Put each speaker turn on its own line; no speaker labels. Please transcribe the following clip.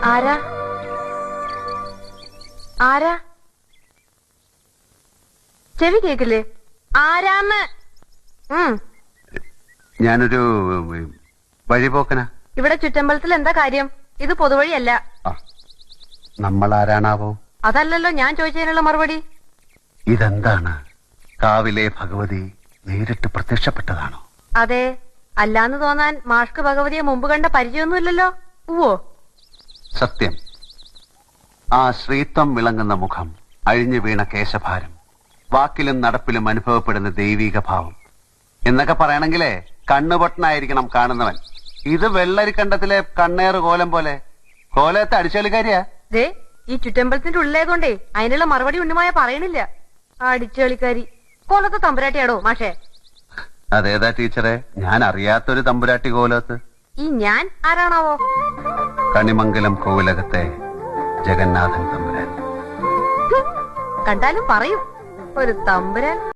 ആരാ ആരാ ചെവി കേക്കില്ലേ? ആരാന്ന്?
ഞാനൊരു വഴിപോക്കനാ.
ഇവിടെ ചുറ്റമ്പലത്തിൽ എന്താ കാര്യം? ഇത് പൊതുവഴിയല്ല.
നമ്മൾ ആരാണാവോ?
അതല്ലല്ലോ ഞാൻ ചോദിച്ചതിനുള്ള മറുപടി.
ഇതെന്താണ്? കാവിലെ ഭഗവതി നേരിട്ട് പ്രത്യക്ഷപ്പെട്ടതാണോ?
അതെ. അല്ലാന്ന് തോന്നാൻ മാഷ്ക്ക് ഭഗവതിയെ മുമ്പ് കണ്ട പരിചയമൊന്നുമില്ലല്ലോ. ഉവ്വോ?
സത്യം. ആ ശ്രീത്വം വിളങ്ങുന്ന മുഖം, അഴിഞ്ഞു വീണ കേശഭാരം, വാക്കിലും നടപ്പിലും അനുഭവപ്പെടുന്ന ദൈവീക ഭാവം എന്നൊക്കെ പറയണെങ്കിലേ കണ്ണുപൊട്ടനായിരിക്കണം കാണുന്നവൻ. ഇത് വെള്ളരിക്കണ്ടത്തിലെ കണ്ണേറ് കോലം പോലെ. കോലത്തെ അടിച്ചുകളിക്കാരിയാ.
ദേ, ഈ ചുറ്റമ്പലത്തിന്റെ ഉള്ളിലേതുകൊണ്ടേ അതിനുള്ള മറുപടി ഉണ്ണിമായ പറയണില്ല. അടിച്ചുകളിക്കാരി കോലത്തെ തമ്പുരാട്ടിയാടോ മാഷേ?
അതേതാ ടീച്ചറെ? ഞാൻ അറിയാത്തൊരു തമ്പുരാട്ടി കോലത്ത്.
ഈ ഞാൻ ആരാണാവോ?
കണിമംഗലം കോവിലകത്തെ ജഗന്നാഥൻ തമ്പുരാൻ.
കണ്ടാലും പറയും ഒരു തമ്പുരാൻ.